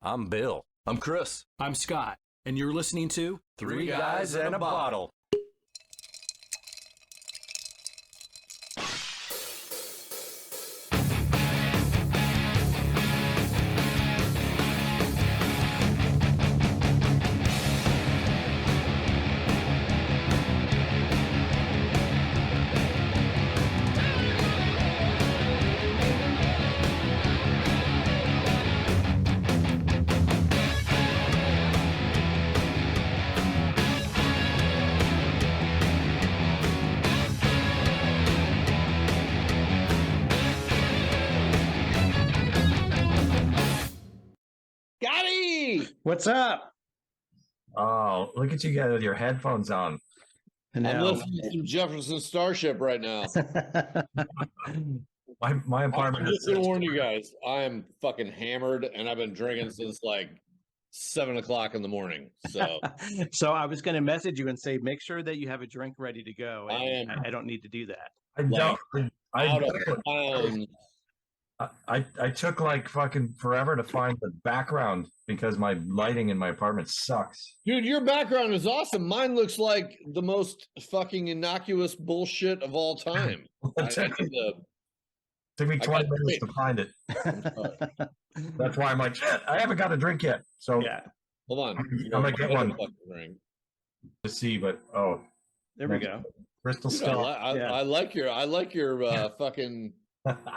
I'm Bill. I'm Chris. I'm Scott, and you're listening to Three Guys and a Bottle. What's up? Oh, look at you guys with your headphones on. I'm listening to some Jefferson Starship right now. My apartment. I'm just gonna warn you guys. I am fucking hammered, and I've been drinking since like 7 o'clock in the morning. So, so I was going to message you and say, make sure that you have a drink ready to go. I don't need to do that. I took like fucking forever to find the background because my lighting in my apartment sucks. Dude, your background is awesome. Mine looks like the most fucking innocuous bullshit of all time. Took me 20 minutes to find it. That's why I'm like, shit, I haven't got a drink yet. So yeah, hold on. I'm gonna get one to see, but there we go. Crystal Dude, Skull. I like your fucking. I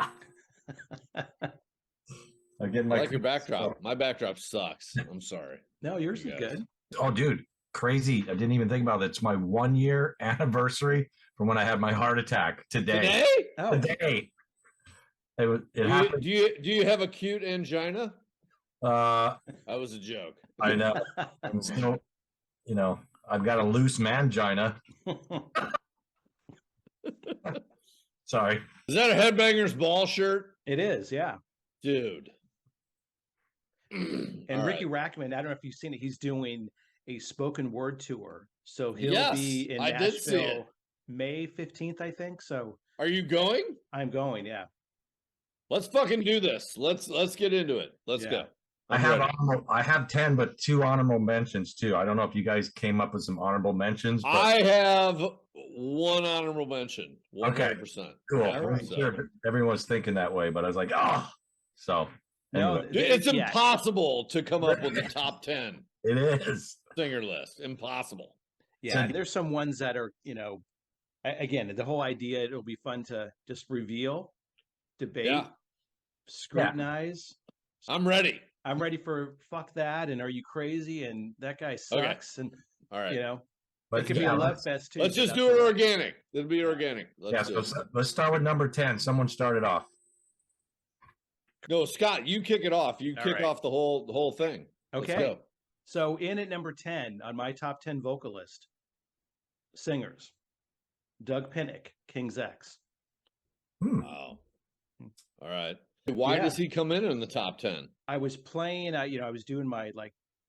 like your backdrop. My backdrop sucks. I'm sorry. No, yours is good. Oh, dude, crazy! I didn't even think about it. It's my 1-year anniversary from when I had my heart attack today. Today. It happened. Do you have acute angina? That was a joke. I know. I'm still, I've got a loose mangina. Sorry. Is that a Headbangers Ball shirt? It is, yeah. Dude. And Ricky Rackman, I don't know if you've seen it, he's doing a spoken word tour. So he'll be in Nashville May 15th, I think. So are you going? I'm going, yeah. Let's fucking do this. Let's get into it. Let's go. I have 10, but 2 honorable mentions too. I don't know if you guys came up with some honorable mentions. But... I have 1 honorable mention. 100%. Okay, cool. Yeah, I'm sure everyone's thinking that way, but I was like, so. No, anyway. it's impossible to come up with the top 10. It is. Singer list. Impossible. Yeah, there's some ones that are, again, the whole idea, it'll be fun to just reveal, debate, scrutinize. I'm ready. I'm ready for fuck that and are you crazy and that guy sucks and all right, but it could be a love fest too. Let's just do it organic. It'll be organic. Let's start with number 10. Someone started off. No, Scott, you kick it off. You kick off the whole thing. Okay. Let's go. So in at number 10 on my top 10 vocalist singers, Doug Pinnick, King's X. Wow. All right. Why does he come in the top 10? I was playing, I was doing my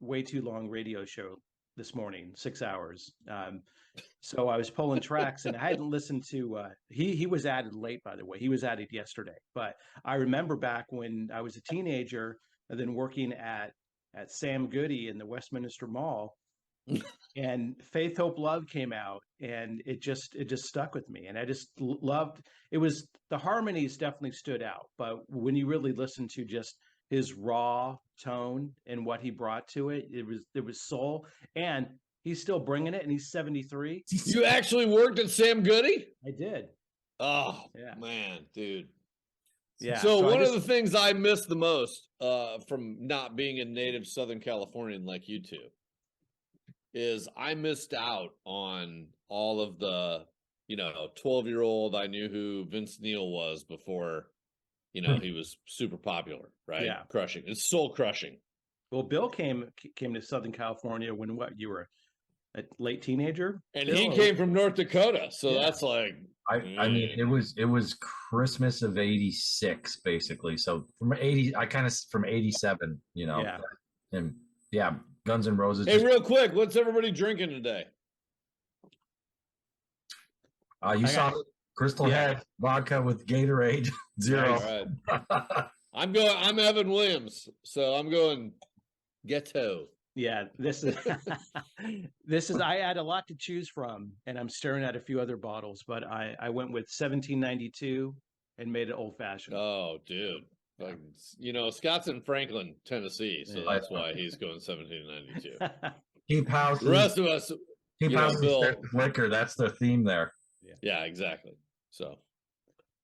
way too long radio show this morning, 6 hours. So I was pulling tracks and I hadn't listened to, he was added late, by the way. He was added yesterday. But I remember back when I was a teenager and then working at Sam Goody in the Westminster Mall and Faith, Hope, Love came out and it just stuck with me. And I just loved, the harmonies definitely stood out. But when you really listen to just his raw tone and what he brought to it, there was soul, and he's still bringing it, and he's 73. You actually worked at Sam Goody? I did. Oh, man, dude. Yeah. So one of the things I miss the most from not being a native Southern Californian like you two is I missed out on all of the, 12-year-old, I knew who Vince Neil was before, he was super popular, right? Yeah. Crushing. It's soul crushing. Well, Bill came to Southern California when you were a late teenager? And Bill, he came from North Dakota. So that's like, I mean, it was Christmas of '86, basically. So from from '87, and Guns N' Roses. Hey, real quick, what's everybody drinking today? You saw Crystal Head vodka with Gatorade 0. Right. I'm Evan Williams, so I'm going Ghetto. Yeah, this is I had a lot to choose from, and I'm staring at a few other bottles, but I went with 1792 and made it old fashioned. Oh, dude. Like, you know, Scott's in Franklin, Tennessee, so that's why he's going 1792. Keep house. The rest of us, Keep you know, house Bill. liquor. That's the theme there. Yeah, exactly. So,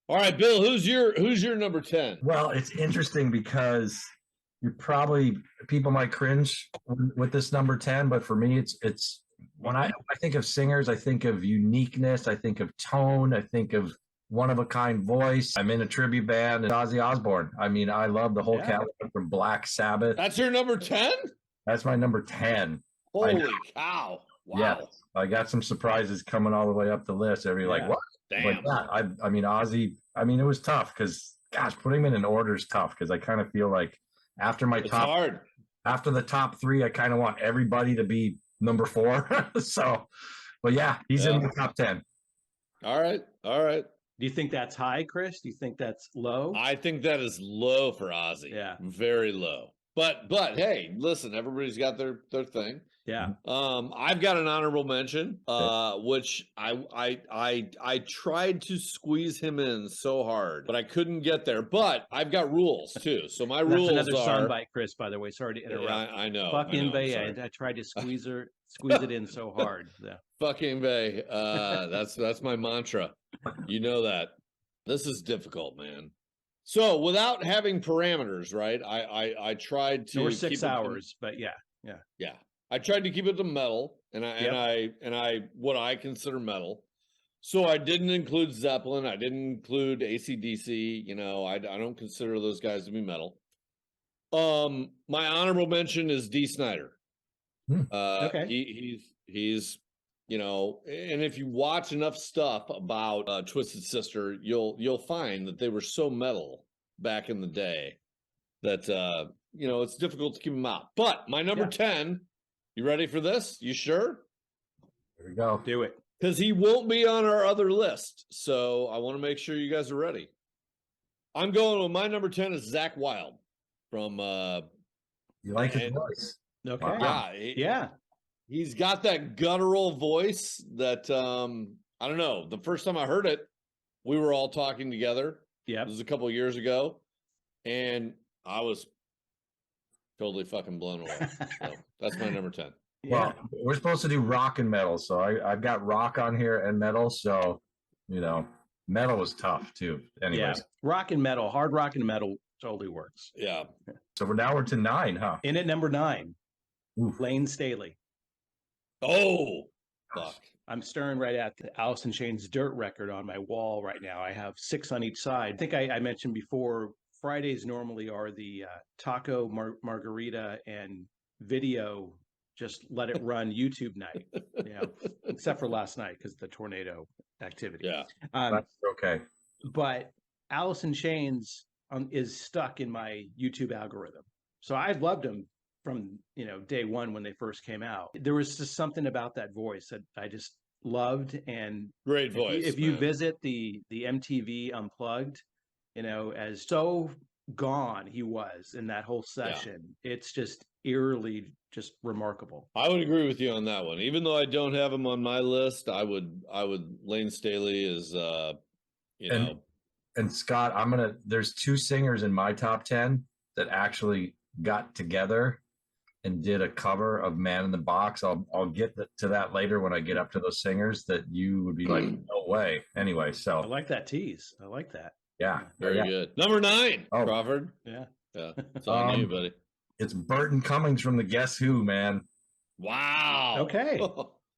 all right, Bill, who's your number 10? Well, it's interesting because you're probably people might cringe with this number 10, but for me, it's when I think of singers, I think of uniqueness, I think of tone, I think of one of a kind voice. I'm in a tribute band and Ozzy Osbourne. I mean, I love the whole catalog from Black Sabbath. That's your number 10? That's my number 10. Holy cow. Wow. Yeah, I got some surprises coming all the way up the list. Like, what? Damn. But yeah, I mean, Ozzy, I mean, it was tough because, gosh, putting him in an order is tough because I kind of feel like after my after the top 3, I kind of want everybody to be number 4. So, but yeah, he's in the top 10. All right. All right. Do you think that's high, Chris? Do you think that's low? I think that is low for Ozzy. Yeah. Very low. But hey, listen, everybody's got their thing. Yeah. I've got an honorable mention, which I tried to squeeze him in so hard, but I couldn't get there. But I've got rules too. So my rules are another soundbite, Chris, by the way. Sorry to interrupt. I know. Fucking Bay. I tried to squeeze it in so hard. Yeah. Fucking Bay. That's my mantra. You know that. This is difficult, man. So without having parameters, right? I tried to. There were 6 hours, but yeah. I tried to keep it to metal, and I what I consider metal. So I didn't include Zeppelin. I didn't include AC/DC. You know, I don't consider those guys to be metal. My honorable mention is D. Snider. Okay. He's you know, and if you watch enough stuff about Twisted Sister, you'll find that they were so metal back in the day that you know, it's difficult to keep them out. But my number 10, you ready for this? You sure? Here we go. Do it. Because he won't be on our other list. So I want to make sure you guys are ready. I'm going with my number 10 is Zakk Wylde from You like his voice? Okay. Wow. Yeah. He's got that guttural voice that I don't know. The first time I heard it, we were all talking together. Yeah. It was a couple of years ago. And I was totally fucking blown away. So that's my number 10. Well, we're supposed to do rock and metal, so I've got rock on here and metal. So, you know, metal was tough too. Anyways, yeah. Rock and metal, hard rock and metal totally works. Yeah. So we're to 9, huh? In at number 9, Layne Staley. Oh, fuck. I'm staring right at the Alice in Chains Dirt record on my wall right now. I have 6 on each side. I think I mentioned before, Fridays normally are the taco, margarita, and video, just let it run YouTube night, you know, except for last night because the tornado activity. Yeah. That's okay. But Alice in Chains is stuck in my YouTube algorithm. So I've loved them from, you know, day one when they first came out. There was just something about that voice that I just loved. And great voice. If you visit the MTV Unplugged, you know, as so gone he was in that whole session, it's just eerily just remarkable. I would agree with you on that one. Even though I don't have him on my list, I would Layne Staley is you know. And Scott, there's 2 singers in my top 10 that actually got together and did a cover of Man in the Box. I'll get to that later when I get up to those singers that you would be like, no way. Anyway, so I like that tease. I like that. Yeah. Very good. Number 9, Crawford. Yeah. Yeah. It's on you, buddy. It's Burton Cummings from the Guess Who, man. Wow. Okay.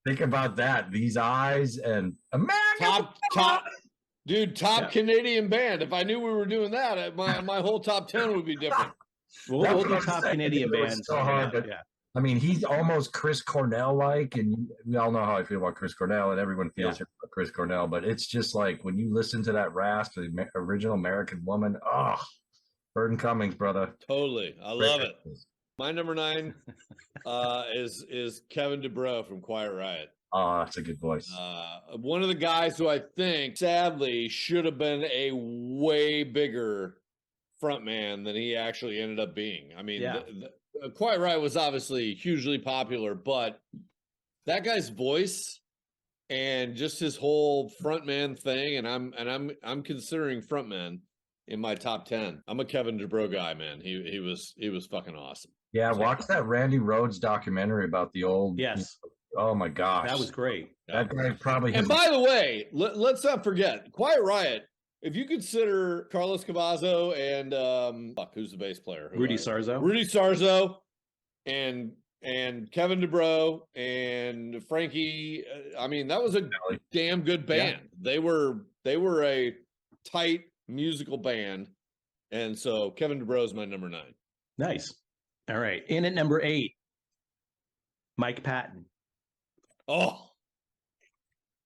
Think about that. These eyes and top dude, top Canadian band. If I knew we were doing that, my whole top 10 would be different. We'll do top Canadian bands. So hard, but, I mean, he's almost Chris Cornell-like, and we all know how I feel about Chris Cornell, and everyone feels about Chris Cornell, but it's just like when you listen to that rasp, the original American Woman, Burton Cummings, brother. Totally. I love it. My number 9 is Kevin DUBROW from Quiet Riot. Oh, that's a good voice. One of the guys who I think, sadly, should have been a way bigger front man than he actually ended up being. I mean, Yeah. Quiet Riot was obviously hugely popular, but that guy's voice and just his whole frontman thing, and I'm considering frontman in my top 10. I'm a Kevin DUBROW guy, man. He was fucking awesome. Yeah, watch that Randy Rhoads documentary about the old. Yes, Oh my gosh, that was great. That guy probably. And by the way, let's not forget Quiet Riot. If you consider Carlos Cavazo and who's the bass player? Rudy Sarzo. Rudy Sarzo, and Kevin DUBROW and Frankie. I mean, that was a damn good band. Yeah. They were a tight musical band, and so Kevin DUBROW is my number 9. Nice. All right, in at number 8, Mike Patton. Oh,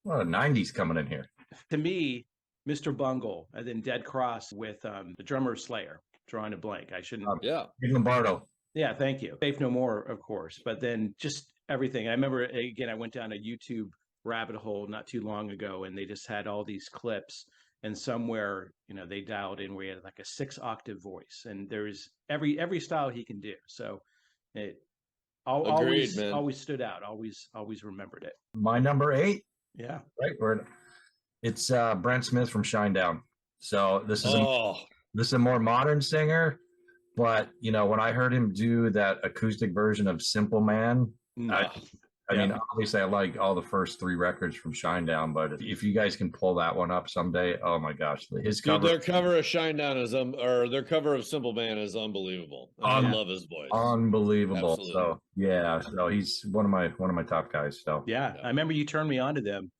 well, 90s coming in here. To me, Mr. Bungle, and then Dead Cross with the drummer of Slayer, drawing a blank. I shouldn't. Yeah. Lombardo. Yeah, thank you. Faith No More, of course, but then just everything. I remember, again, I went down a YouTube rabbit hole not too long ago, and they just had all these clips, and somewhere, they dialed in where he had like a 6-octave voice, and there's every style he can do. So it always stood out. Always remembered it. My number 8. Yeah. Right. It's Brent Smith from Shinedown. So this is a more modern singer, but when I heard him do that acoustic version of Simple Man, I mean, obviously I like all the first 3 records from Shinedown, but if you guys can pull that one up someday, oh my gosh, his cover. Dude, their cover of Shinedown is or their cover of Simple Man is unbelievable. I love his voice. Unbelievable. Absolutely. So yeah, so he's one of my top guys. So yeah, I remember you turned me on to them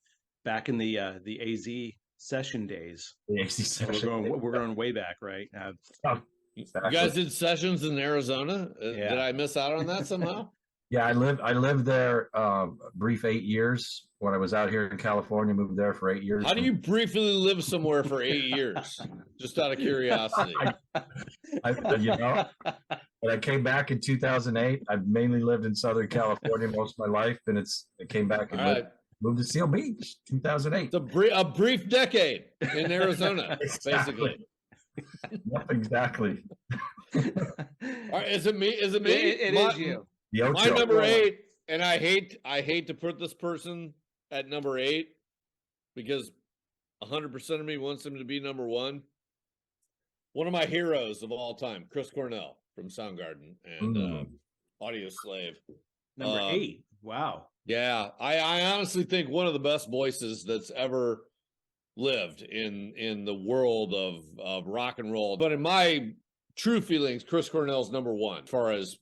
back in the AZ session days. The AZ session. We're going way back, right? Exactly. You guys did sessions in Arizona. Yeah. Did I miss out on that somehow? Yeah, I lived there brief 8 years when I was out here in California. Moved there for 8 years. How do you briefly live somewhere for 8 years? Just out of curiosity. When I came back in 2008, I've mainly lived in Southern California most of my life, and I came back and moved to Seal Beach, 2008. It's a brief decade in Arizona, basically. Yep, exactly. All right, is it me? Is it me? It is you. My number 8, and I hate to put this person at number 8 because 100% of me wants him to be number 1. One of my heroes of all time, Chris Cornell from Soundgarden and Audio Slave. Number 8. Wow. Yeah, I honestly think one of the best voices that's ever lived in the world of rock and roll. But in my true feelings, Chris Cornell's number 1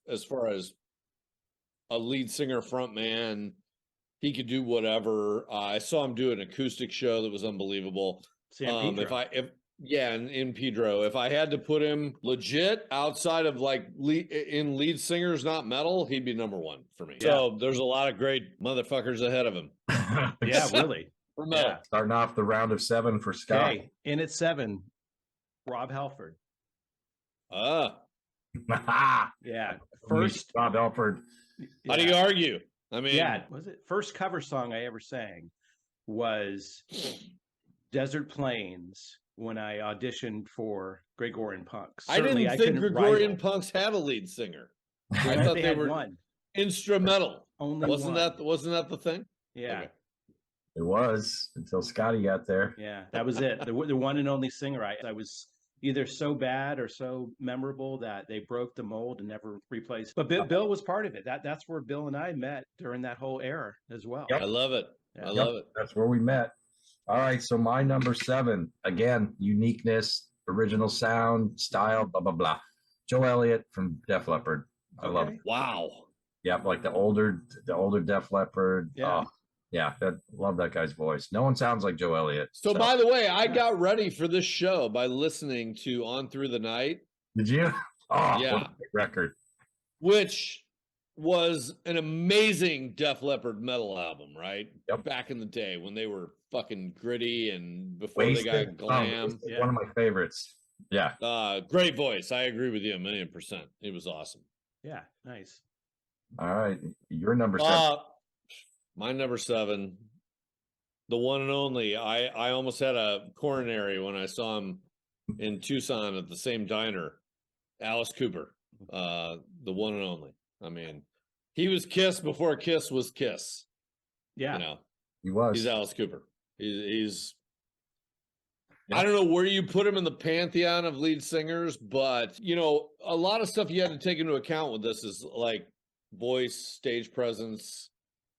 as far as a lead singer, front man. He could do whatever. I saw him do an acoustic show that was unbelievable. In Pedro, if I had to put him legit outside of like in lead singers, not metal, he'd be number 1 for me. Yeah. So there's a lot of great motherfuckers ahead of him. Yeah, really. Yeah. Starting off the round of 7 for Scott. Okay. In at 7, Rob Halford. Yeah. First Rob Halford. How do you argue? I mean, was it first cover song I ever sang was Desert Plains when I auditioned for Gregorian Punks. I didn't think Gregorian Punks had a lead singer. I thought they were instrumental. Wasn't that the thing? Yeah. Okay. It was until Scotty got there. Yeah, that was it. The one and only singer. I was either so bad or so memorable that they broke the mold and never replaced. But Bill was part of it. That's where Bill and I met during that whole era as well. Yep. I love it. Yeah. I love it. That's where we met. All right, so my number 7, again, uniqueness, original sound, style, blah blah blah. Joe Elliott from Def Leppard. I love it. Wow. Yeah, like the older Def Leppard. Yeah. Love that guy's voice. No one sounds like Joe Elliott. So by the way, I got ready for this show by listening to On Through the Night. Did you? Oh, yeah. What a great record. Which was an amazing Def Leppard metal album, right? Yep. Back in the day when they were fucking gritty and before they got glam. One of my favorites. Yeah. Great voice. I agree with you 1,000,000%. It was awesome. Yeah, nice. All right. Your number 7. My number 7, the one and only. I almost had a coronary when I saw him in Tucson at the same diner, Alice Cooper, the one and only. I mean, he was Kiss before Kiss was Kiss. Yeah. You know, He was. he's Alice Cooper. He's I don't know where you put him in the pantheon of lead singers, but you know, a lot of stuff you had to take into account with this is like voice, stage presence,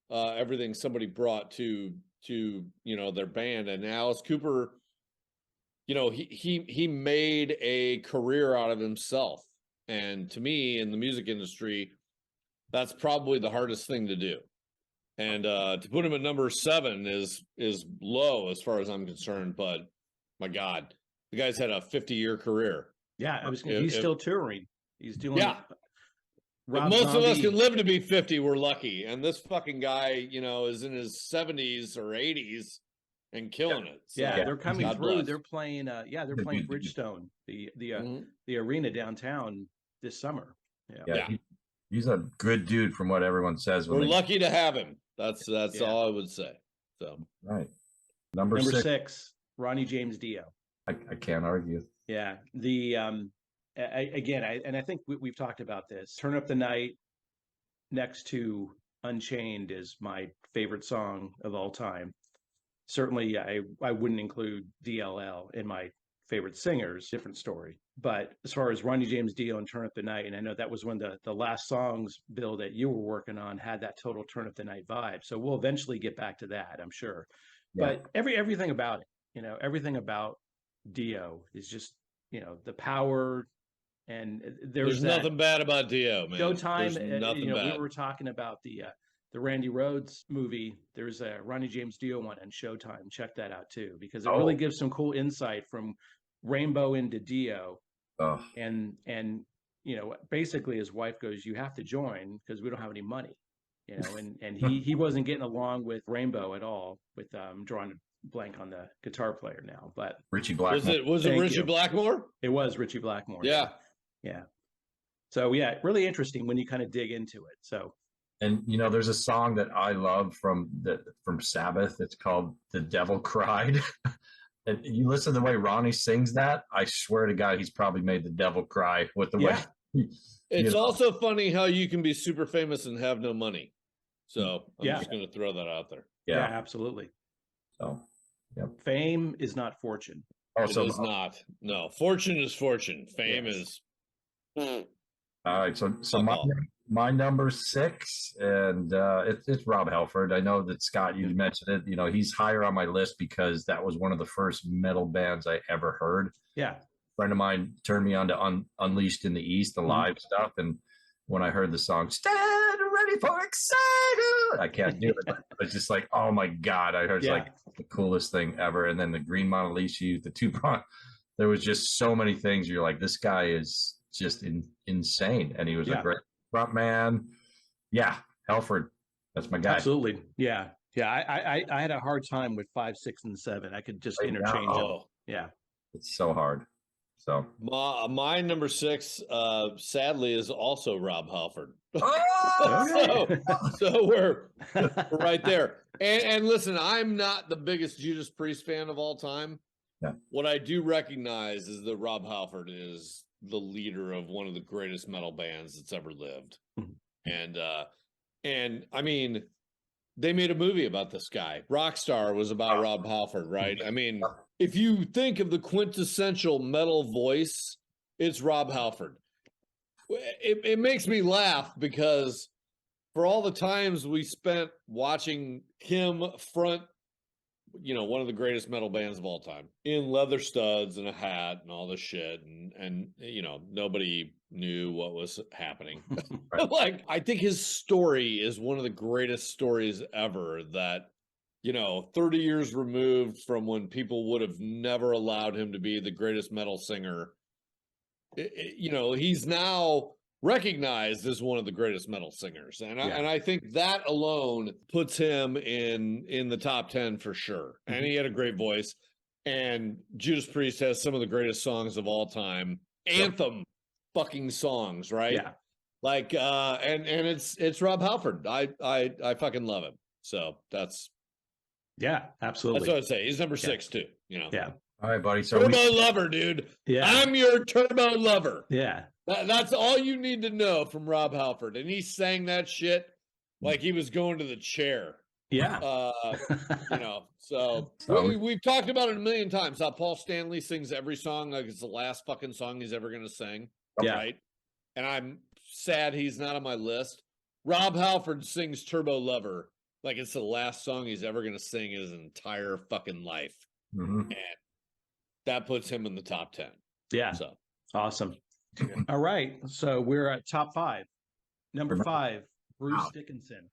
everything somebody brought to you know, their band. And Alice Cooper, you know, he made a career out of himself. And to me, in the music industry, that's probably the hardest thing to do. And to put him at number 7 is low as far as I'm concerned, but my God, the guy's had a 50-year career. Yeah, he's still touring. He's doing. Yeah. Rob Most of us Zombie. can live to be 50. We're lucky, and this fucking guy, you know, is in his 70s or 80s and killing it. So, Yeah, they're coming God through. bless. They're playing. They're playing Bridgestone, the arena downtown this summer. Yeah. He's a good dude from what everyone says. We're lucky to have him. That's Yeah. all I would say. So Right. Number Number six. 6, Ronnie James Dio. I can't argue. Yeah, I think we've talked about this. Turn Up the Night next to Unchained is my favorite song of all time. Certainly, I wouldn't include DLL in my favorite singers, different story. But as far as Ronnie James Dio and Turn Up the Night, and I know that was when the last songs, Bill, that you were working on had that total Turn Up the Night vibe. So we'll eventually get back to that, I'm sure. Yeah. But everything about it, you know, everything about Dio is just, you know, the power, and there's nothing bad about Dio, man. Showtime. There's nothing You know, bad. we were talking about the Randy Rhoads movie. There's a Ronnie James Dio one on Showtime. Check that out too, because it really gives some cool insight from Rainbow into Dio. Oh, And you know, basically his wife goes, "You have to join because we don't have any money." You know, and he wasn't getting along with Rainbow at all. With drawing a blank on the guitar player now, but Richie Blackmore. Was it Thank Richie you. Blackmore? it was Richie Blackmore. Yeah. Yeah. So yeah, really interesting when you kind of dig into it. So And you know, there's a song that I love from Sabbath. It's called "The Devil Cried." And you listen to the way Ronnie sings that. I swear to God, he's probably made the devil cry with the way. It's know. also funny how you can be super famous and have no money. So I'm Yeah. just going to throw that out there. yeah, Yeah. absolutely. So, Fame is not fortune. also, It is not. No, fortune is fortune. Fame Yes. is. all right. So Fuck off. my number 6, and it's Rob Halford. I know that Scott, you mentioned it. You know, he's higher on my list because that was one of the first metal bands I ever heard. Yeah. A friend of mine turned me on to Unleashed in the East, the live stuff, and when I heard the song "Stand Ready for Excited," I can't do it. But it's just like, oh my God, I heard it's like the coolest thing ever. And then the Green Mona Lisa, the two-prong, there was just so many things. You're like, this guy is just insane, and he was a great front man. Yeah, Halford, that's my guy. Absolutely. Yeah. Yeah. I had a hard time with 5, 6, and 7. I could just interchange them. Oh, Yeah. It's so hard. So my number 6, sadly, is also Rob Halford. Okay. so we're right there. And listen, I'm not the biggest Judas Priest fan of all time. Yeah. What I do recognize is that Rob Halford is the leader of one of the greatest metal bands that's ever lived. And I mean, they made a movie about this guy. Rockstar was about Rob Halford, right? I mean, if you think of the quintessential metal voice, it's Rob Halford. It makes me laugh because for all the times we spent watching him front, you know, one of the greatest metal bands of all time in leather studs and a hat and all this shit. And you know, nobody knew what was happening. Like, I think his story is one of the greatest stories ever that, you know, 30 years removed from when people would have never allowed him to be the greatest metal singer. You know, he's now recognized as one of the greatest metal singers, and I think that alone puts him in the top 10 for sure. And he had a great voice, and Judas Priest has some of the greatest songs of all time, anthem fucking songs, right? Yeah. Like and it's Rob Halford. I fucking love him. So that's Yeah, absolutely. what I'd say. He's number 6 too, you know. Yeah. All right, buddy. So Turbo lover, dude. Yeah. I'm your turbo lover. Yeah. That's all you need to know from Rob Halford. And he sang that shit like he was going to the chair. Yeah. So we've talked about it a million times how Paul Stanley sings every song like it's the last fucking song he's ever going to sing. Yeah. Right. And I'm sad he's not on my list. Rob Halford sings Turbo Lover like it's the last song he's ever going to sing in his entire fucking life. And that puts him in the top 10. Yeah. So Awesome. All right. So we're at top 5. Number 5, Bruce Dickinson.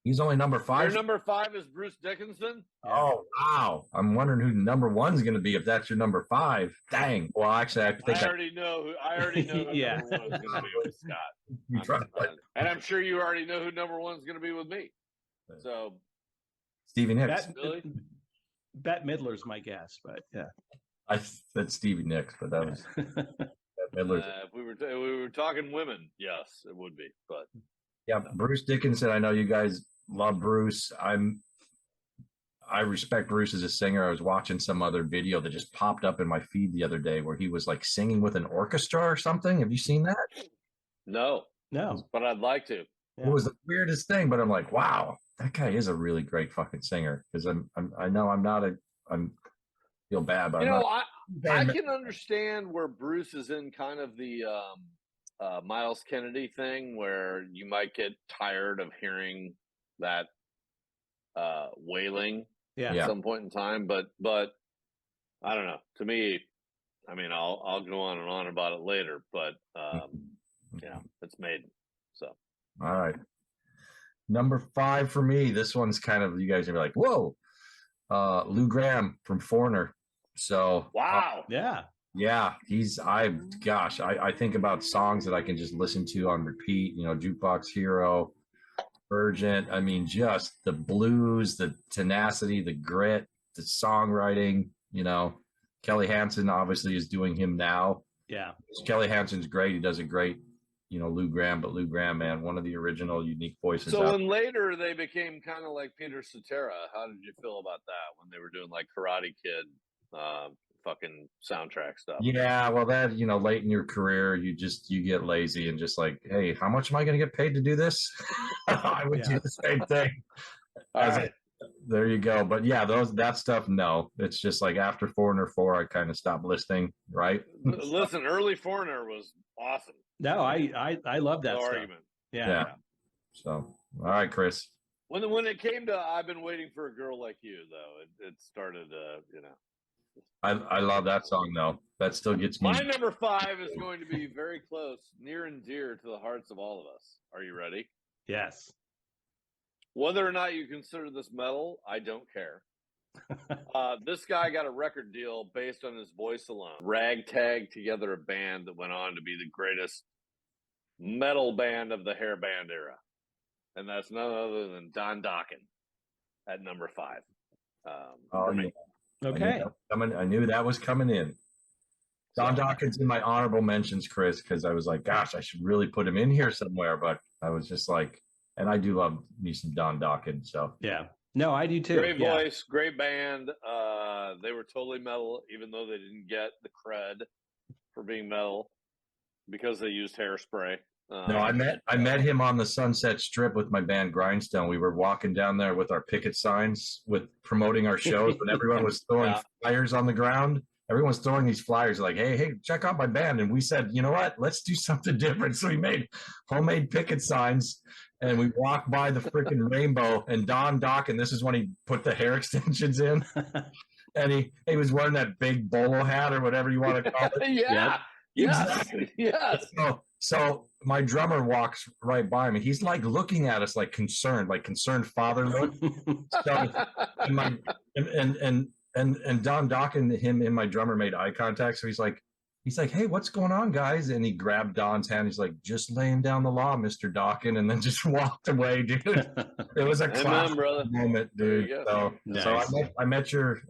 He's only number 5. your number 5 is Bruce Dickinson? Oh, wow. I'm wondering who number 1's going to be if that's your number 5. Dang. Well, actually, I think I already know who Yeah. number 1 is going to be with Scott. And I'm sure you already know who number 1 is going to be with me. So Stevie Nicks. Really? Bette Midler's my guess, but yeah. I said Stevie Nicks, but that was Bette Midler's. if we were talking women, yes, it would be. But Yeah, Bruce Dickinson. I know you guys love Bruce. I respect Bruce as a singer. I was watching some other video that just popped up in my feed the other day where he was like singing with an orchestra or something. Have you seen that? no, but I'd like to. It was the weirdest thing, but I'm like, wow, that guy is a really great fucking singer. Because I know I'm feel bad, but I can understand where Bruce is in kind of the Miles Kennedy thing where you might get tired of hearing that wailing at some point in time, but I don't know. To me, I mean, I'll go on and on about it later, but it's Maiden. So all right, number 5 for me. This one's kind of, you guys are like, whoa, Lou Gramm from Foreigner. So wow, yeah, I think about songs that I can just listen to on repeat. Jukebox Hero, Urgent. I mean, just the blues, the tenacity, the grit, the songwriting. Kelly Hansen obviously is doing him now. Yeah, Kelly Hansen's great. He does a great, Lou Gramm, but Lou Gramm, man, one of the original unique voices. So when later they became kind of like Peter Cetera, how did you feel about that when they were doing like Karate Kid? Fucking soundtrack stuff. Yeah, well, that late in your career, you get lazy and just like, hey, how much am I going to get paid to do this? I would do the same thing. There you go. But yeah, that stuff, no, it's just like after Foreigner 4, I kind of stopped listening. Right? Listen, early Foreigner was awesome. No, I love that stuff. Argument. Yeah. So, all right, Chris. When it came to I've Been Waiting for a Girl Like You, though, it started, I love that song though. That still gets me. My number 5 is going to be very close, near and dear to the hearts of all of us. Are you ready? Yes. Whether or not you consider this metal, I don't care. This guy got a record deal based on his voice alone. Ragtag together a band that went on to be the greatest metal band of the hair band era. And that's none other than Don Dokken at number 5. For me. Okay. I knew that was coming in. Don Dokken's in my honorable mentions, Chris, because I was like, gosh, I should really put him in here somewhere. But I was just like, and I do love me some Don Dokken. So yeah. No, I do too. Great voice, great band. They were totally metal, even though they didn't get the cred for being metal because they used hairspray. No, I met him on the Sunset Strip with my band Grindstone. We were walking down there with our picket signs with promoting our shows when everyone was throwing flyers on the ground. Everyone's throwing these flyers like, hey, check out my band. And we said, you know what? Let's do something different. So we made homemade picket signs and we walked by the freaking rainbow, and Don Dokken, this is when he put the hair extensions in. And he was wearing that big bolo hat or whatever you want to call it. Yeah. Exactly. Yes. So my drummer walks right by me. He's like looking at us like concerned father look. So, and Don Dokken, him and my drummer made eye contact. So he's like, hey, what's going on, guys? And he grabbed Don's hand. He's like, just laying down the law, Mr. Dokken, and then just walked away, dude. It was a classic moment, dude. So, nice. So I met your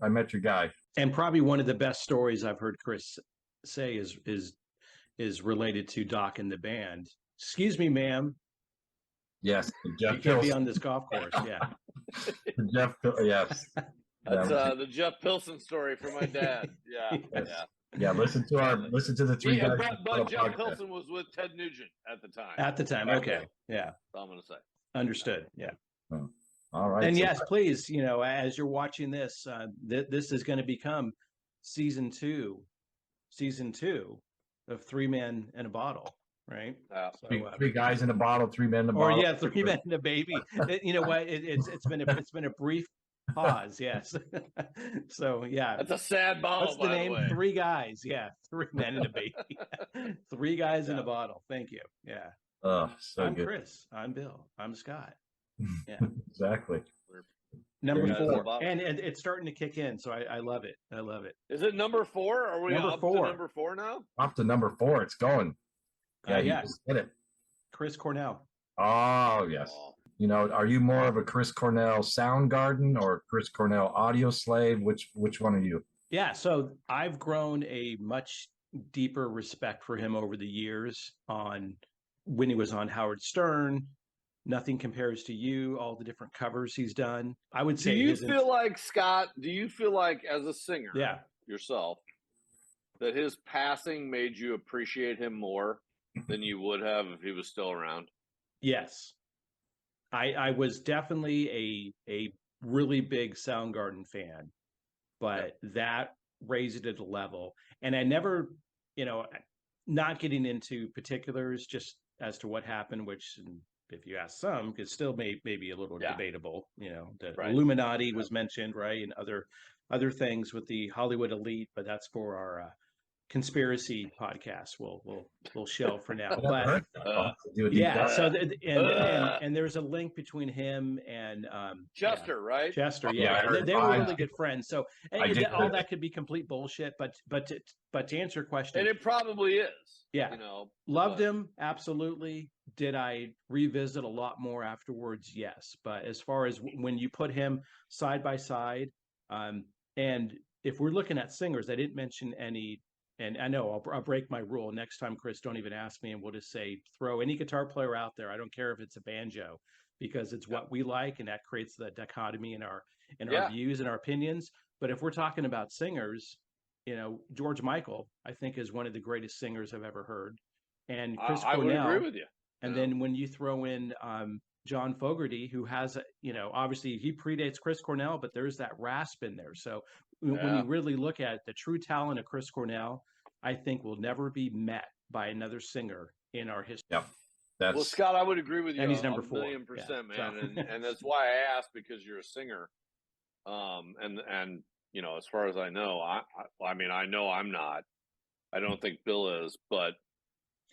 guy. And probably one of the best stories I've heard Chris say is related to Doc and the band. Excuse me, ma'am. Yes, you can't be on this golf course. Yeah. Jeff, yes. That's the Jeff Pilson story from my dad. Yeah, Yes. yeah. Yeah, listen to the three guys. But Jeff Pilson was with Ted Nugent at the time. At the time, Back okay, then. yeah, That's all I'm gonna say. understood. Yeah, All right. and so- yes, please, as you're watching this, this is going to become season two of Three Men and a Bottle, right? Yeah. So, three guys in a bottle, 3 men in a or bottle. yeah, Three Men and a Baby. You know what? It's been a brief pause. Yes. So yeah, That's a sad bottle. what's the by name? way. Three guys. Yeah, Three Men and a Baby. Three guys in a bottle. Thank you. Yeah. Oh, so I'm good. Chris. I'm Bill. I'm Scott. Yeah. Exactly. Number Three guys in a 4, bottle. and it's starting to kick in. So I love it. I love it. Is it number 4? Are we Number up 4. to number 4 now? Up to number 4. It's going. Yeah, you Yeah. just hit it. Chris Cornell. Oh, yes. Oh, Are you more of a Chris Cornell Soundgarden or Chris Cornell audio slave? Which one are you? Yeah. So I've grown a much deeper respect for him over the years on when he was on Howard Stern. Nothing Compares to You, all the different covers he's done. I would do say you his feel like, Scott, as a singer yeah. yourself, that his passing made you appreciate him more than you would have if he was still around? Yes. I was definitely a really big Soundgarden fan, but that raised it a level. And I never, not getting into particulars just as to what happened, which if you ask some, could still maybe a little Yeah. debatable. The Right. Illuminati was mentioned, right, and other things with the Hollywood elite, but that's for our conspiracy podcast. We'll shelve for now. But Do a deep yeah, dive. so and there's a link between him and Chester, right? Chester, Yeah, yeah, I heard they were five. really good friends. So I did all hear that could be complete bullshit, but to answer your question, And it probably is. Yeah. loved but- him absolutely. Did I revisit a lot more afterwards? Yes, but as far as when you put him side by side, and if we're looking at singers, I didn't mention any. And I know I'll break my rule next time, Chris. Don't even ask me, and we'll just say throw any guitar player out there. I don't care if it's a banjo, because it's what we like, and that creates the dichotomy in our views and our opinions. But if we're talking about singers, George Michael, I think, is one of the greatest singers I've ever heard, and Chris I would Cornell. agree with you. And then when you throw in John Fogerty, who has, obviously he predates Chris Cornell, but there's that rasp in there. So when you really look at the true talent of Chris Cornell, I think will never be met by another singer in our history. Yep. That's Well, Scott, I would agree with you. And he's number 4. 1,000,000%, Yeah, man. so- And that's why I asked, because you're a singer. And as far as I know, I mean, I know I'm not. I don't think Bill is, but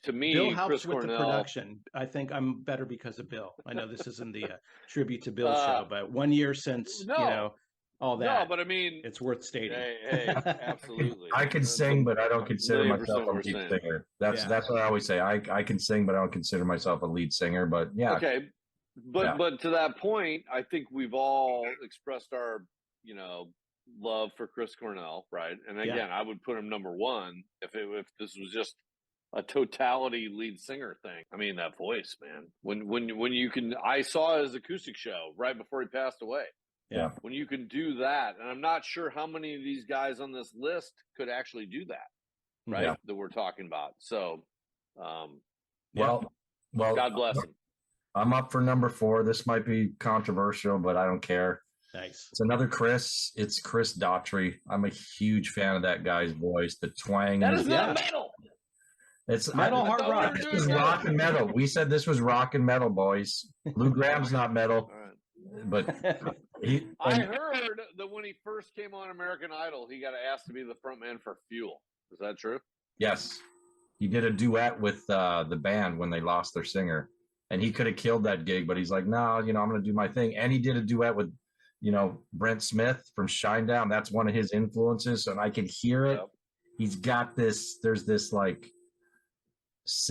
to me, Bill helps Chris with Cornell, the production. I think I'm better because of Bill. I know this isn't the tribute to Bill Uh, show, but 1 year since, no. all No, that, but I mean, it's worth stating. hey, absolutely. I can sing, but I don't consider 1,000,000% myself a we're lead saying. singer. That's Yeah. that's what I always say. I can sing, but I don't consider myself a lead singer. But yeah, Okay, but to that point, I think we've all expressed our love for Chris Cornell, right? And Yeah. again, I would put him number 1 if this was just a totality lead singer thing. I mean, that voice, man. When you can, I saw his acoustic show right before he passed away. Yeah. When you can do that, and I'm not sure how many of these guys on this list could actually do that, right? Yeah. That we're talking about. So, well, God bless him. I'm up for number 4. This might be controversial, but I don't care. Nice. It's another Chris. It's Chris Daughtry. I'm a huge fan of that guy's voice. The twang. That in is his- not metal. It's Metal hard thought we rock. were This doing is metal. rock and metal. We said this was rock and metal, boys. Lou Graham's not metal, All right. but he. I and- heard that when he first came on American Idol, he got asked to be the front man for Fuel. Is that true? Yes, he did a duet with the band when they lost their singer, and he could have killed that gig, but he's like, no, I'm going to do my thing. And he did a duet with, Brent Smith from Shinedown. That's one of his influences, and I can hear it. Yep. He's got this. There's this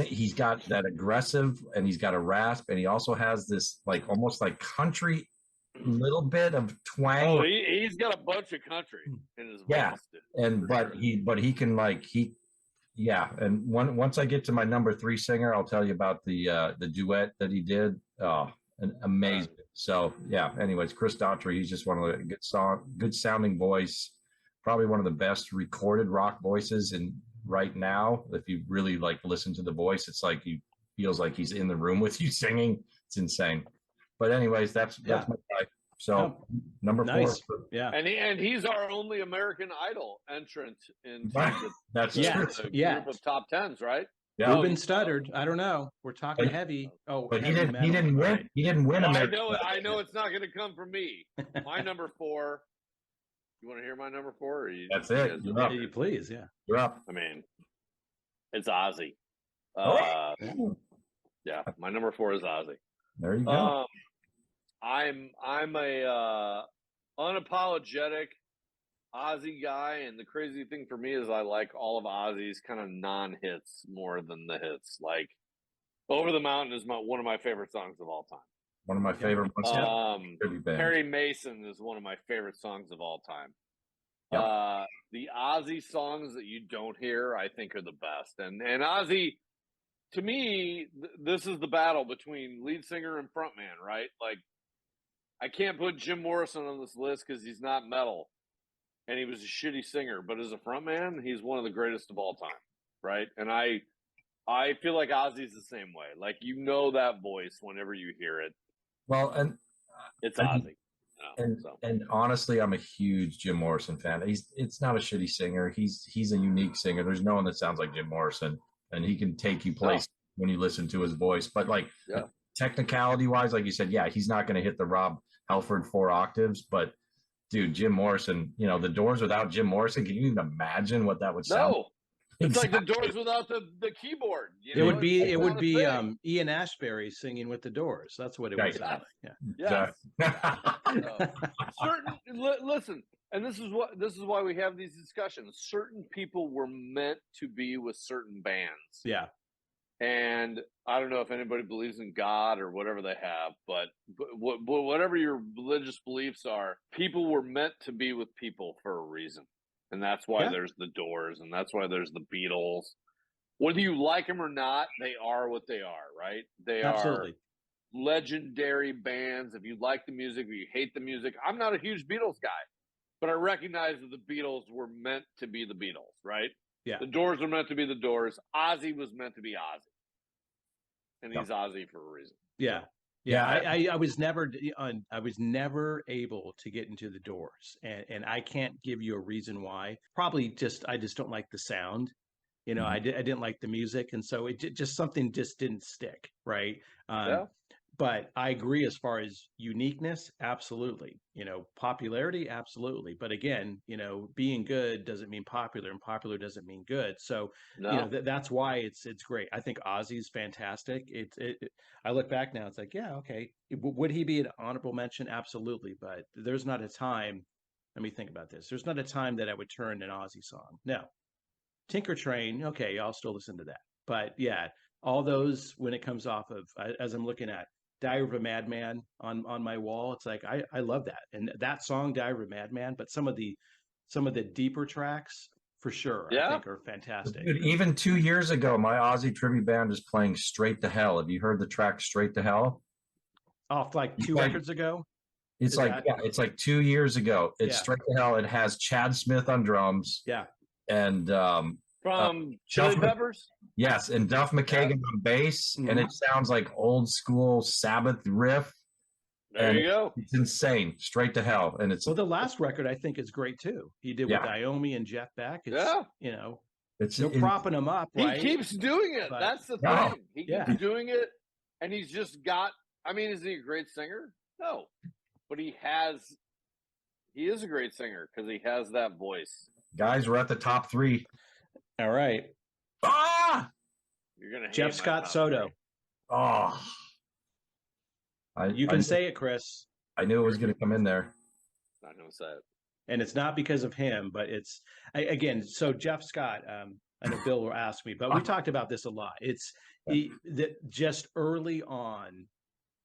he's got that aggressive, and he's got a rasp, and he also has this almost like country, little bit of twang. Oh, he's got a bunch of country in his voice. Yeah. dude. And For but he can and once I get to my number 3 singer, I'll tell you about the duet that he did. Oh, amazing. So yeah. Anyways, Chris Daughtry, he's just one of the good sounding voice. Probably one of the best recorded rock voices in right now. If you really like listen to the voice, it's like he feels like he's in the room with you singing. It's insane. But anyways, that's my guy. So number Nice. 4. Yeah. And he's our only American Idol entrant into That's the true. group of top 10s, right? Yeah. Ruben stuttered. I don't know. We're talking But- heavy. Oh, But he heavy didn't. metal. He didn't win. Right. He didn't win Well, American. I know it's not going to come from me. My number 4. You want to hear my number 4? Or you, That's it. You're up. Please, yeah. You're up. I mean, it's Ozzy. Oh. Yeah, my number 4 is Ozzy. There you go. I'm a unapologetic Ozzy guy, and the crazy thing for me is I like all of Ozzy's kind of non-hits more than the hits. Like "Over the Mountain" is one of my favorite songs of all time. One of my favorite ones. Tribute band. Perry Mason is one of my favorite songs of all time. Yep. The Ozzy songs that you don't hear, I think, are the best. And Ozzy, to me, this is the battle between lead singer and frontman, right? Like, I can't put Jim Morrison on this list because he's not metal, and he was a shitty singer. But as a frontman, he's one of the greatest of all time, right? And I feel like Ozzy's the same way. Like, you know that voice whenever you hear it. Well, and It's Ozzy. And honestly, I'm a huge Jim Morrison fan. It's not a shitty singer. He's a unique singer. There's no one that sounds like Jim Morrison, and he can take you places when you listen to his voice. But like technicality wise, like you said, yeah, he's not going to hit the Rob Halford 4 octaves. But dude, Jim Morrison, you know, the Doors without Jim Morrison, can you even imagine what that would sound? No. It's like the Doors without the keyboard. You know? It would be Ian Ashbury singing with the Doors. That's what it would sound like. Yeah. Listen, and this is why we have these discussions. Certain people were meant to be with certain bands. Yeah. And I don't know if anybody believes in God or whatever they have, but whatever your religious beliefs are, people were meant to be with people for a reason. And that's why there's the Doors, and that's why there's the Beatles. Whether you like them or not, they are what they are, right? They are legendary bands. If you like the music or you hate the music, I'm not a huge Beatles guy, but I recognize that the Beatles were meant to be the Beatles, right? Yeah. The Doors were meant to be the Doors. Ozzy was meant to be Ozzy. And he's Ozzy for a reason. Yeah. Yeah, I was never able to get into the Doors, and I can't give you a reason why. Probably I just don't like the sound. You know, I didn't like the music, and so something just didn't stick, right? But I agree as far as uniqueness, absolutely. You know, popularity, absolutely. But again, you know, being good doesn't mean popular, and popular doesn't mean good. So, you know, that's why it's great. I think Ozzy's fantastic. I look back now, it's like, yeah, okay. Would he be an honorable mention? Absolutely. But there's not a time. Let me think about this. There's not a time that I would turn an Ozzy song. No. Tinker Train, okay, I'll still listen to that. But yeah, all those when it comes off of, as I'm looking at Diary of a Madman on my wall, it's like I love that, and that song Diary of a Madman. But some of the deeper tracks for sure, I think are fantastic. Dude, even 2 years ago, my Ozzy tribute band is playing "Straight to Hell." Have you heard the track "Straight to Hell"? Off like two records ago. It's it's like 2 years ago. It's "Straight to Hell." It has Chad Smith on drums. Yeah. And from Chili Peppers. Yes, and Duff McKagan on bass, and it sounds like old school Sabbath riff. There you go. It's insane. Straight to Hell, and it's the last record I think is great too. He did with Iommi and Jeff Beck. It's, you know, they're propping him up. Right? He keeps doing it. That's the thing. He keeps doing it, and he's just got. I mean, is he a great singer? No, but he is a great singer because he has that voice. Guys, we're at the top 3. All right. You're gonna hate Jeff Scott Soto. You can say it, Chris. I knew it was going to come in there. Not gonna say it. And it's not because of him, but it's again. So Jeff Scott. I know Bill will ask me, but we talked about this a lot. It's just early on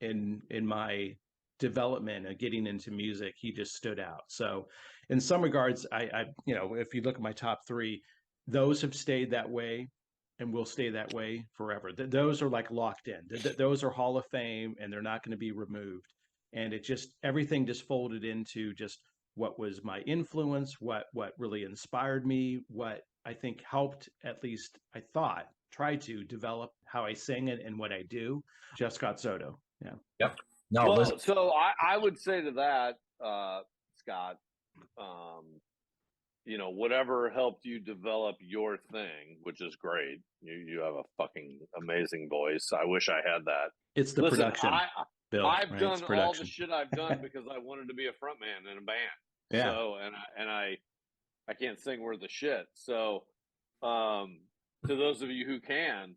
in my development of getting into music, he just stood out. So in some regards, I you know, if you look at my top 3, those have stayed that way and will stay that way forever. Those are like locked in. Those are Hall of Fame, and they're not going to be removed. and it just everything just folded into just what was my influence, what really inspired me, what I think helped, at least I thought, try to develop how I sing it and what I do. Jeff Scott Soto. Yeah. Yep. No, Well, listen, so I would say to that, Scott, you know, whatever helped you develop your thing, which is great. You have a fucking amazing voice. I wish I had that. It's the Listen, production. Bill, I've right? done It's all production. the shit I've done because I wanted to be a front man in a band. Yeah. So and I can't sing worth a shit. So to those of you who can,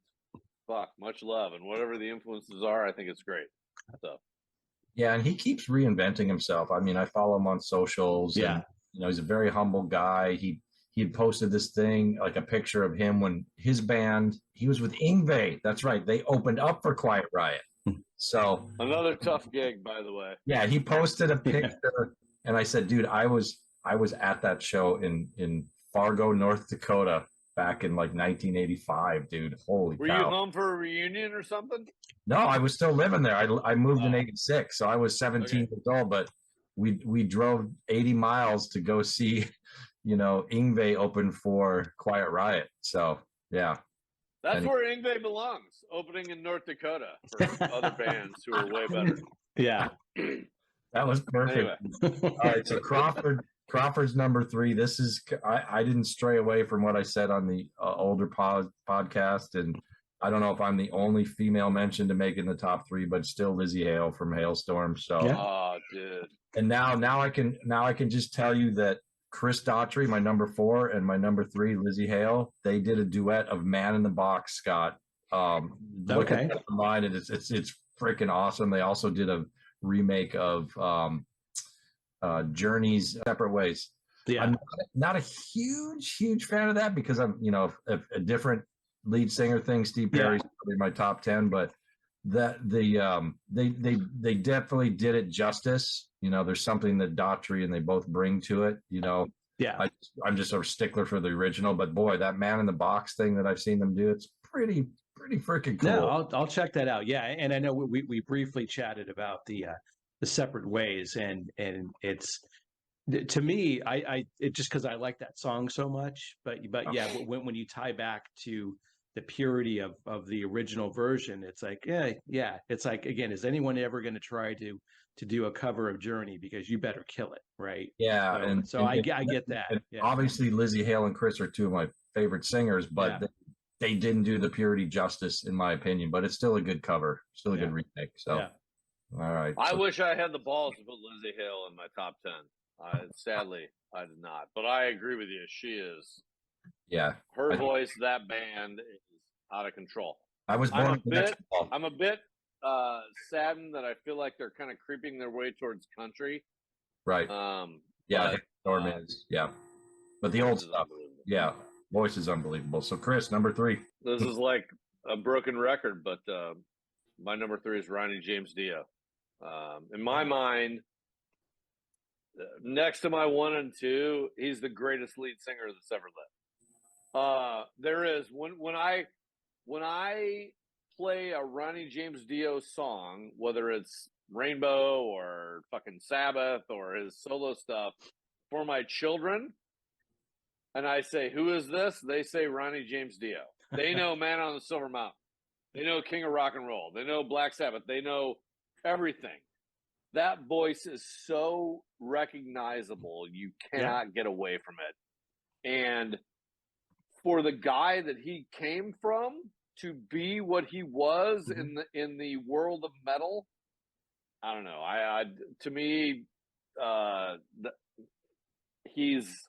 fuck, much love, and whatever the influences are, I think it's great. So yeah, and he keeps reinventing himself. I mean, I follow him on socials. Yeah. And, you know, he's a very humble guy. He had posted this thing, like a picture of him when his band, he was with Yngwie. That's right. They opened up for Quiet Riot. So another tough gig, by the way. yeah, he posted a picture, and I said, dude, I was at that show in Fargo, North Dakota, back in like 1985, dude. Holy Were cow. you home for a reunion or something? No, I was still living there. I moved in '86, so I was 17 years old. But we drove 80 miles to go see, you know, Yngwie open for Quiet Riot. So yeah, That's where Yngwie belongs, opening in North Dakota for other bands who are way better. Yeah. that was perfect. Anyway. All right, so Crawford's number 3. This is I didn't stray away from what I said on the older podcast, and I don't know if I'm the only female mention to make in the top 3, but still Lizzie Hale from Hailstorm. So Yeah. Oh, dude. and now I can just tell you that Chris Daughtry, my number 4, and my number 3, Lizzie Hale, they did a duet of Man in the Box, Scott. Look Okay. at that online, and it's freaking awesome. They also did a remake of Journey's Separate Ways. Yeah. I'm not a huge fan of that because I'm, you know, a different lead singer thing. Steve Perry's probably my top 10, but that they definitely did it justice. You know, there's something that Daughtry and they both bring to it. You know, Yeah. I'm just a stickler for the original, but boy, that Man in the Box thing that I've seen them do, it's pretty freaking cool. No, I'll check that out. Yeah, and I know we briefly chatted about the Separate Ways, and it's to me, it just because I like that song so much. But yeah, when you tie back to the purity of the original version, it's like yeah, it's like, again, is anyone ever going to try to do a cover of Journey? Because you better kill it, right? Yeah, So I get that. And Yeah. obviously, Lizzie Hale and Chris are 2 of my favorite singers, but Yeah. they didn't do the purity justice, in my opinion. But it's still a good cover, still a good Yeah. remake. So, Yeah. all right. I So- wish I had the balls to put Lizzie Hale in my top 10. Sadly, I did not. But I agree with you. She is, yeah, her I- voice, that band is out of control. I was born in the next fall. I'm a bit saddened that I feel like they're kind of creeping their way towards country. Right. Yeah, but, Storm is. Yeah, but the old this is stuff. unbelievable. Yeah, voice is unbelievable. So, Chris, number 3. This is like a broken record, but my number 3 is Ronnie James Dio. In my mind, next to my 1 and 2, he's the greatest lead singer that's ever lived. There is when I play a Ronnie James Dio song, whether it's Rainbow or fucking Sabbath or his solo stuff, for my children, and I say, "Who is this?" They say Ronnie James Dio. They know Man on the Silver Mountain. They know King of Rock and Roll. They know Black Sabbath. They know everything. That voice is so recognizable, you cannot get away from it. And for the guy that he came from to be what he was in the world of metal, I don't know. To me, he's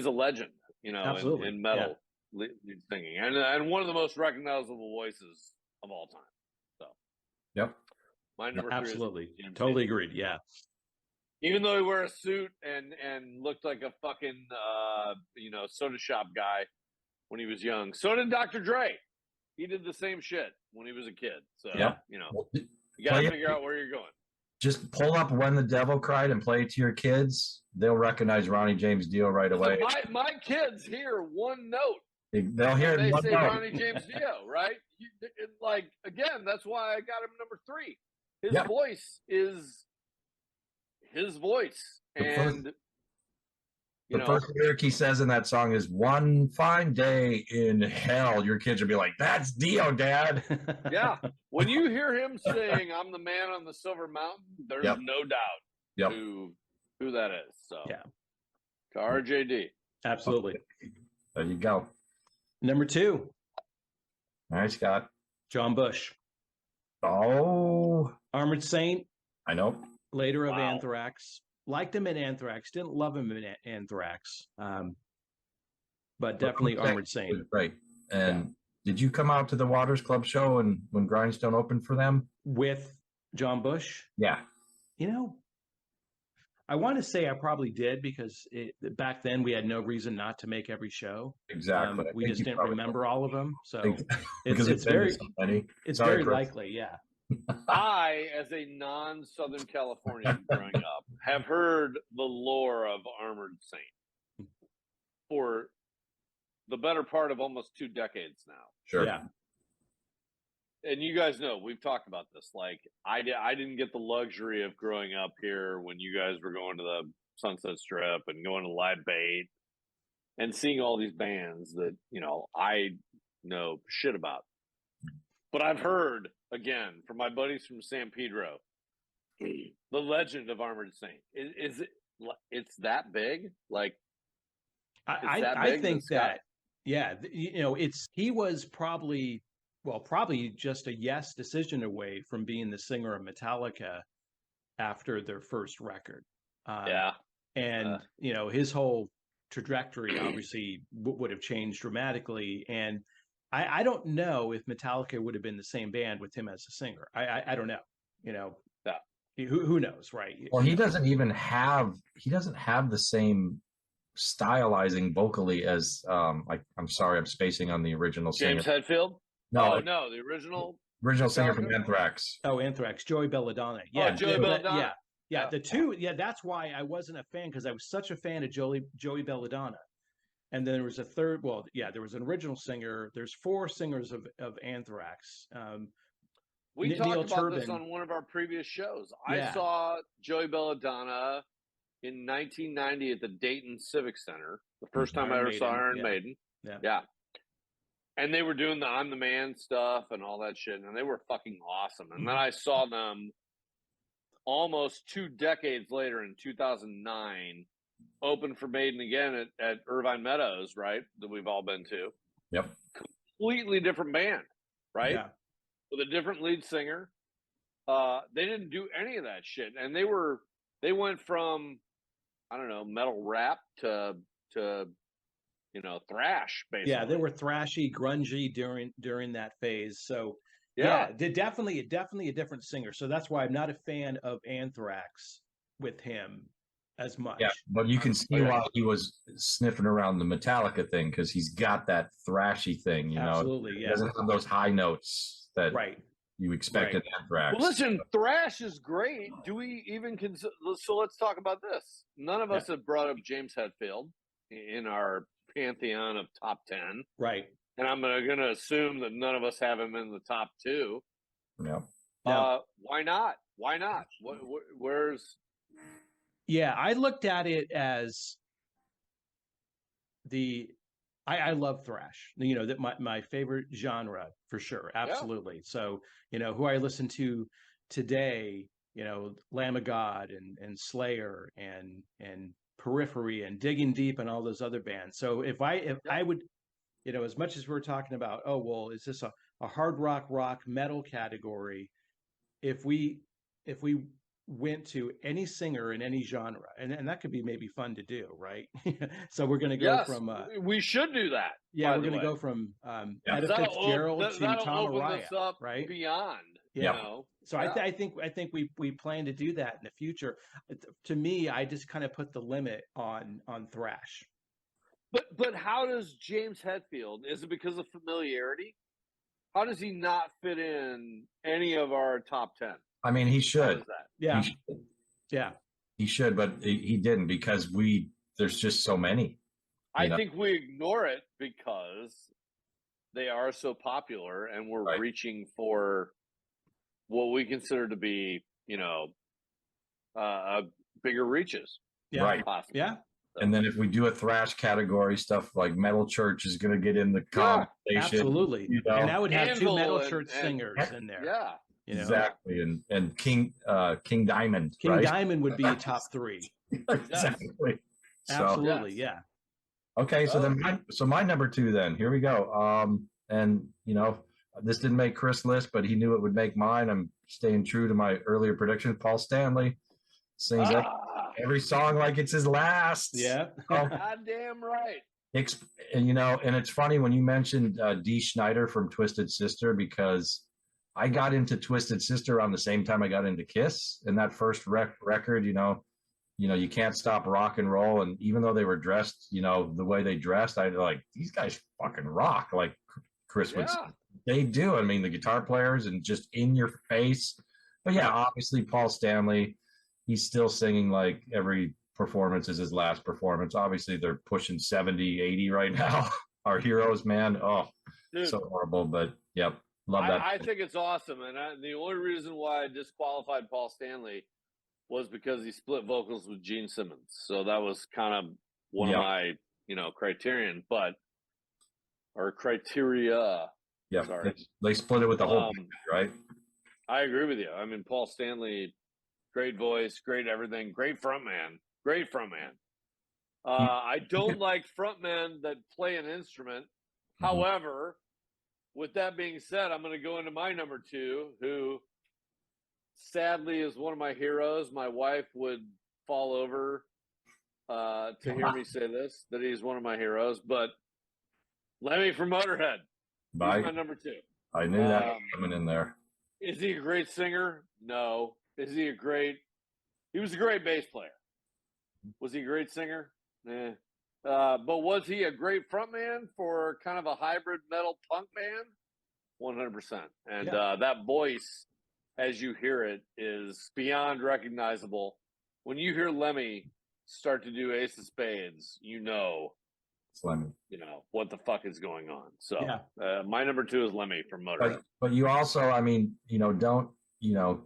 a legend, you know, Absolutely. in metal lead singing, and one of the most recognizable voices of all time. So, Yep. my number 3 is Absolutely. James Totally Dio. agreed. Yeah. Even though he wore a suit and looked like a fucking soda shop guy when he was young, so did Dr. Dre. He did the same shit when he was a kid. So Yep. you know, Well, you got to play it- figure out where you're going. Just pull up When the Devil Cried and play it to your kids. They'll recognize Ronnie James Dio right away. So my kids hear one note. They'll hear And it they one say note. Ronnie James Dio, right? Like, again, that's why I got him number 3. his Yeah. voice is his voice. And you The know, first lyric he says in that song is "One fine day in hell." Your kids will be like, "That's Dio, Dad." yeah, when you hear him sing "I'm the man on the silver mountain," there's Yep. no doubt Yep. who that is. So Yeah. to RJD. Absolutely. There you go. Number 2, All right, Scott. John Bush, Oh, Armored Saint, I know. later of Wow. Anthrax. Liked him in Anthrax, didn't love him in Anthrax, but definitely Armored Saint. Right. And did you come out to the Waters Club show and when Grindstone opened for them? With John Bush, Yeah. you know, I want to say I probably did because back then we had no reason not to make every show. Exactly. I We think just you didn't probably- remember all of them, so because it's been to very so many. it's Sorry, very Chris. likely, yeah. I, as a non-Southern Californian growing up, have heard the lore of Armored Saint for the better part of almost 2 decades now. Sure. Yeah. And you guys know we've talked about this. Like I didn't get the luxury of growing up here when you guys were going to the Sunset Strip and going to Live Bait and seeing all these bands that I know shit about. But I've heard again from my buddies from San Pedro, the legend of Armored Saint. Is it? It's that big? Like I think that, yeah, he was probably just a yes decision away from being the singer of Metallica after their first record. And his whole trajectory obviously would have changed dramatically. And I don't know if Metallica would have been the same band with him as a singer. I don't know. Who knows, right? Well, he doesn't have the same stylizing vocally as I'm sorry, I'm spacing on the original James singer. Hetfield. No, no, the original singer from Anthrax. Oh, Anthrax, Joey Belladonna. Yeah, Joey Belladonna. Yeah, the two. Yeah, that's why I wasn't a fan, because I was such a fan of Joey Belladonna. And then there was a third. Well, yeah, there was an original singer. There's 4 singers of Anthrax. We Neil talked about this Turbin. on one of our previous shows. Yeah. I saw Joey Belladonna in 1990 at the Dayton Civic Center. The first time I ever saw Iron Maiden. Yeah. And they were doing the I'm the Man stuff and all that shit. And they were fucking awesome. And then I saw them almost 2 decades later in 2009, open for Maiden again at Irvine Meadows, right? That we've all been to. Yep. Completely different band, right? Yeah. With a different lead singer. They didn't do any of that shit. And they went from, I don't know, metal rap to thrash, basically. Yeah, they were thrashy, grungy during that phase. So yeah, they're definitely a different singer. So that's why I'm not a fan of Anthrax with him as much. Yeah, but you can see why he was sniffing around the Metallica thing, because he's got that thrashy thing, you know. Absolutely, He yeah. doesn't have those high notes that you expect in Anthrax. Well, listen, thrash is great. Do we even consider? So let's talk about this. None of us have brought up James Hetfield in our pantheon of top 10. Right. And I'm going to assume that none of us have him in the top 2. Yeah. No. Why not? Why not? Where's? Yeah, I looked at it as I love thrash. That my favorite genre for sure. Absolutely. Yeah. So, who I listen to today, Lamb of God and Slayer and Periphery and Digging Deep and all those other bands. So if I would, as much as we're talking about, oh, well, is this a hard rock metal category? If we went to any singer in any genre, and that could be maybe fun to do, right? So we're going to go from we should do that. Yeah, we're going to go from Etta Fitzgerald to Tom Araya, right? Beyond, So I think we plan to do that in the future. To me, I just kind of put the limit on thrash. But how does James Hetfield? Is it because of familiarity? How does he not fit in any of our top 10? I mean, he should. Yeah. He should, but he didn't, because there's just so many. I think we ignore it because they are so popular and we're reaching for what we consider to be, bigger reaches. Yeah. Right. Possibly. Yeah. And then if we do a thrash category, stuff like Metal Church is going to get in the conversation. Absolutely. You know? And that would have two Anvil Metal and- Church and- singers in there. Yeah. You know? Exactly. And King Diamond. King right? Diamond would be a top 3. Exactly. So, Absolutely. Yeah. okay, so then my number 2 then. Here we go. And this didn't make Chris' list, but he knew it would make mine. I'm staying true to my earlier prediction. Paul Stanley sings every song like it's his last. Yeah. Goddamn right. And it's funny when you mentioned Dee Snider from Twisted Sister, because I got into Twisted Sister around the same time I got into Kiss, and that first record, you can't stop rock and roll. And even though they were dressed, the way they dressed, I like, these guys fucking rock. Like Chris would say. They do. I mean, the guitar players and just in your face. But yeah, obviously Paul Stanley, he's still singing like every performance is his last performance. Obviously they're pushing 70, 80 right now. Our heroes, man. Oh, Dude, so horrible. But yep, love that. I think it's awesome. And the only reason why I disqualified Paul Stanley was because he split vocals with Gene Simmons. So that was kind of one of my, criteria. Yeah, sorry. they split it with the whole band, right? I agree with you. I mean, Paul Stanley, great voice, great everything, great frontman. I don't like frontmen that play an instrument. However, with that being said, I'm going to go into my number 2, who sadly is one of my heroes. My wife would fall over to hear me say this, that he's one of my heroes. But Lemmy from Motorhead. He's my number 2. I knew that coming in there. Is he a great singer? No. Is he he was a great bass player. Was he a great singer? But was he a great frontman for kind of a hybrid metal punk band? 100%. And that voice, as you hear it, is beyond recognizable. When you hear Lemmy start to do Ace of Spades, what the fuck is going on. So my number 2 is Lemmy from Motorhead. But you also, don't,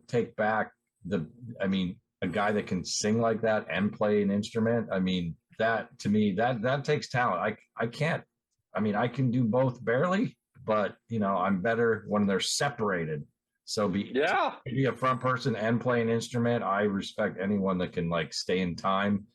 take back a guy that can sing like that and play an instrument. That to me, that takes talent. I can't, I can do both barely, but I'm better when they're separated. So be a front person and play an instrument. I respect anyone that can like stay in time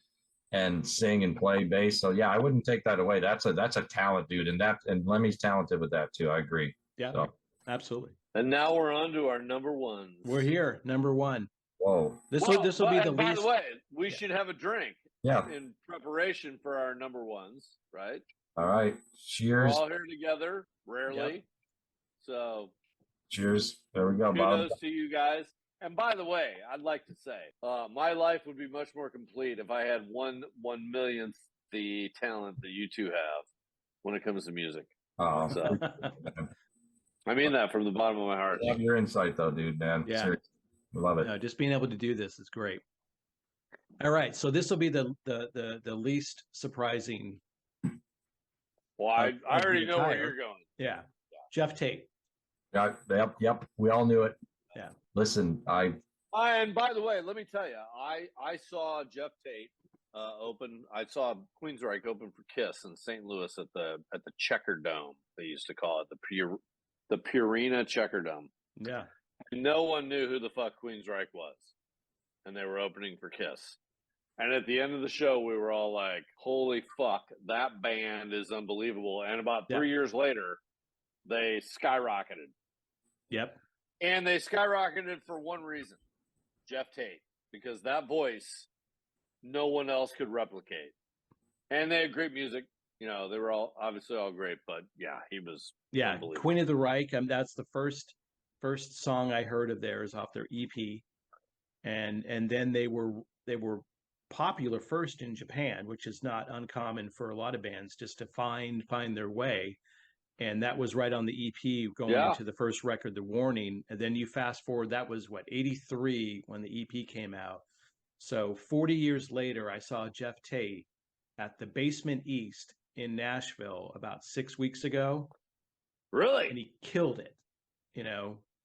and sing and play bass. So yeah, I wouldn't take that away. That's a talent, dude. And Lemmy's talented with that too. I agree. Yeah, so. Absolutely. And now we're on to our number 1s. We're here, number 1. Whoa. This will be the least. By the way, we should have a drink. Yeah. In preparation for our number 1s, right? All right. Cheers. We're all here together, rarely. Yep. So cheers. There we go, Bob. Kudos to you guys. And by the way, I'd like to say, my life would be much more complete if I had 1/1,000,000th the talent that you two have when it comes to music. Oh, so, I mean that from the bottom of my heart. I love your insight, though, dude, man. Yeah. Seriously. Love it. No, just being able to do this is great. All right, so this will be the least surprising. Well, I already know where you're going. Yeah. Geoff Tate. Yep. We all knew it. Yeah. Listen, and by the way, let me tell you, I saw Geoff Tate open. I saw Queensryche open for Kiss in St. Louis at the Checker Dome. They used to call it the Purina Checker Dome. Yeah. No one knew who the fuck Queensryche was, and they were opening for Kiss. And at the end of the show, we were all like, "Holy fuck, that band is unbelievable!" And about 3 years later, they skyrocketed. Yep. And they skyrocketed for one reason: Geoff Tate, because that voice, no one else could replicate. And they had great music. They were obviously all great, but yeah, he was unbelievable. Queen of the Reich. That's the first song I heard of theirs off their EP, and then they were popular first in Japan, which is not uncommon for a lot of bands just to find their way. And that was right on the EP going into the first record, The Warning. And then you fast forward, that was 83 when the EP came out. So 40 years later, I saw Geoff Tate at the Basement East in Nashville about 6 weeks ago. Really? And he killed it,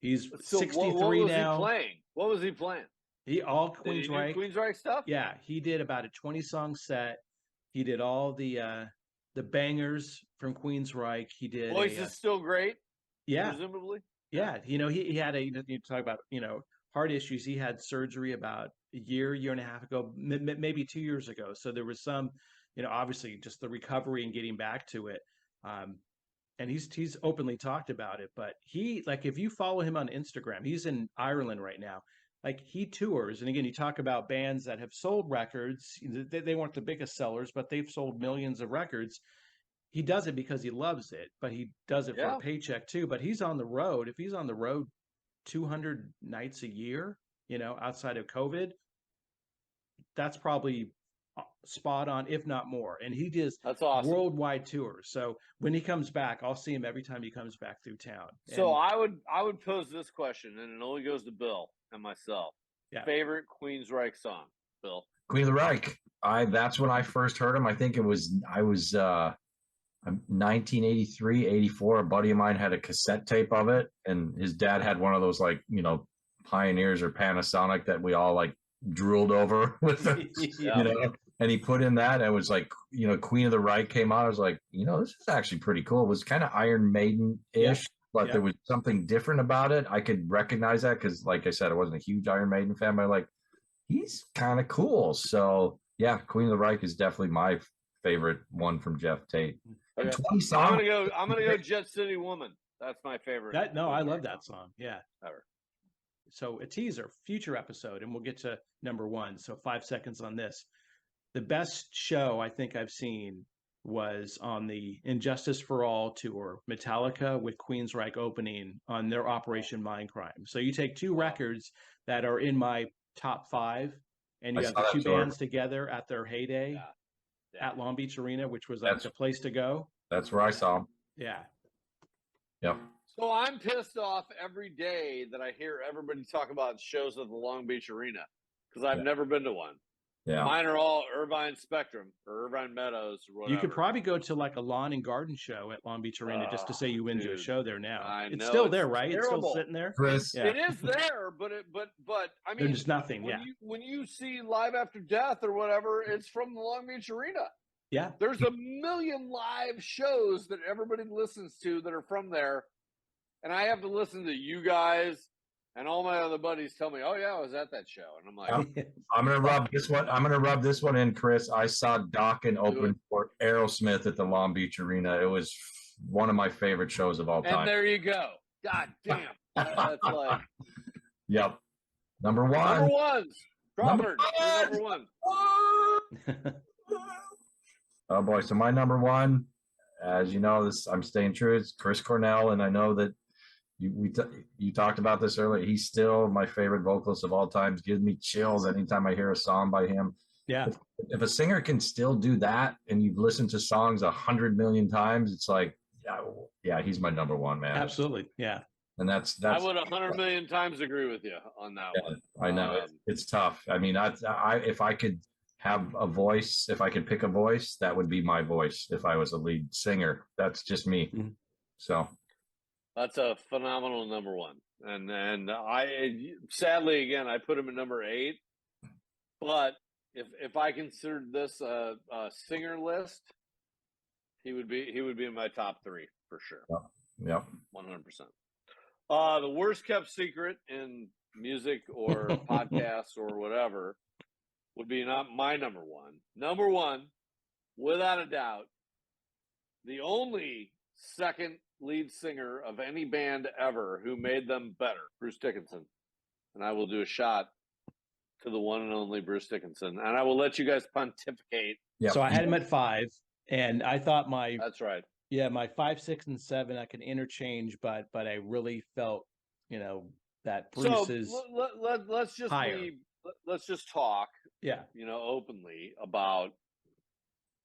He's So 63 what was now. he playing? What was he playing? He all Did he do Queensryche. Queensryche stuff? Yeah, he did about a 20-song set. He did all the bangers from Queensryche. He did Voice is still great. yeah, Presumably. yeah. You know, he had a, you talk about, you know, heart issues. He had surgery about a year and a half ago, maybe 2 years ago. So there was some, you know, obviously just the recovery and getting back to it. And he's openly talked about it, but he, like, if you follow him on Instagram, he's in Ireland right now. Like, he tours, and again, you talk about bands that have sold records. They weren't the biggest sellers, but they've sold millions of records. He does it because he loves it, but he does it for Yeah. a paycheck too. But he's on the road. If he's on the road 200 nights a year, you know, outside of COVID, that's probably spot on, if not more. And he does That's awesome. worldwide tours. So when he comes back, I'll see him every time he comes back through town. So And I would pose this question, and it only goes to Bill and myself. Yeah. Favorite Queensryche song, Bill? Queen of the Reich. That's when I first heard him. I think I was 1983, 84. A buddy of mine had a cassette tape of it, and his dad had one of those, like, you know, Pioneers or Panasonic that we all like drooled over with the, Yeah. you know, and he put in that, and it was like, you know, Queen of the Reich came out. I was like, you know, this is actually pretty cool. It was kind of Iron Maiden-ish, but Yeah. there was something different about it. I could recognize that because, like I said, I wasn't a huge Iron Maiden fan, but like, he's kind of cool. So yeah, Queen of the Reich is definitely my favorite one from Jeff Tate. Okay. 20 I'm songs. gonna go Jet City Woman. That's my favorite. I love that song. Yeah. Ever. So a teaser, future episode, and we'll get to number one. So 5 seconds on this. The best show I think I've seen was on the Injustice for All tour, Metallica with Queensryche opening on their Operation Mindcrime. So you take two records that are in my top 5, and you I have saw the that two tour. bands together at their heyday Yeah. at Long Beach Arena, which was like That's- the place to go. That's where I saw him. Yeah. Yep. So I'm pissed off every day that I hear everybody talk about shows at the Long Beach Arena because I've Yeah. never been to one. Yeah. Mine are all Irvine Spectrum or Irvine Meadows or whatever. You could probably go to like a lawn and garden show at Long Beach Arena just to say you went to a dude. show there now. I It's know, still it's there, right? It's terrible. still sitting there. Chris. Yeah. It is there, but I mean, There's nothing. when Yeah. when you see Live After Death or whatever, it's from the Long Beach Arena. Yeah. There's a million live shows that everybody listens to that are from there, and I have to listen to you guys and all my other buddies tell me, "Oh yeah, I was at that show," and I'm like, I'm gonna rub this one. I'm gonna rub this one in, Chris. I saw DOKKEN open for Aerosmith at the Long Beach Arena. It was one of my favorite shows of all and time. there you go. God damn, that's like Yep. Number one. number ones. Number Crawford, you're number one. Oh boy. So my number one, as you know, I'm staying true. It's Chris Cornell, and I know that you talked about this earlier. He's still my favorite vocalist of all time. Gives me chills anytime I hear a song by him. Yeah. If a singer can still do that, and you've listened to songs 100 million times, it's like, yeah, he's my number one, man. Absolutely. Yeah. And that's I would 100 million times agree with you on that yeah, one. I know it's tough. I mean, if I could have a voice, if I could pick a voice, that would be my voice. If I was a lead singer, that's just me. Mhm. So That's a phenomenal number one. And I sadly again I put him at number 8. But if I considered this a singer list, he would be in my top 3 for sure. yep. 100%. The worst kept secret in music or podcasts or whatever would be not my number one. Number one, without a doubt, the only second lead singer of any band ever who made them better, Bruce Dickinson. And I will do a shot to the one and only Bruce Dickinson. And I will let you guys pontificate. Yep. So I had him at 5, and I thought That's right. my 5, 6, and 7 I can interchange, but I really felt, that Bruce is let's just higher. let's just talk, yeah. openly about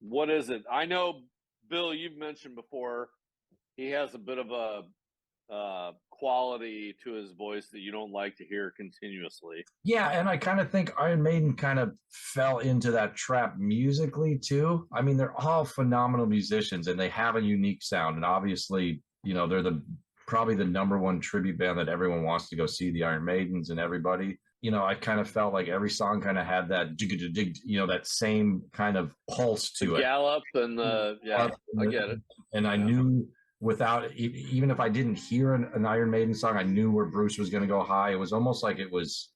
what is it. I know, Bill, you've mentioned before he has a bit of a quality to his voice that you don't like to hear continuously. Yeah, and I kind of think Iron Maiden kind of fell into that trap musically too. I mean, they're all phenomenal musicians and they have a unique sound, and obviously, they're the probably the #1 tribute band that everyone wants to go see, the Iron Maidens and everybody. You know, I kind of felt like every song kind of had that, you know, that same kind of pulse to The it. gallop and the I get it. And I knew without even if I didn't hear an Iron Maiden song, I knew where Bruce was going to go high. It was almost like it was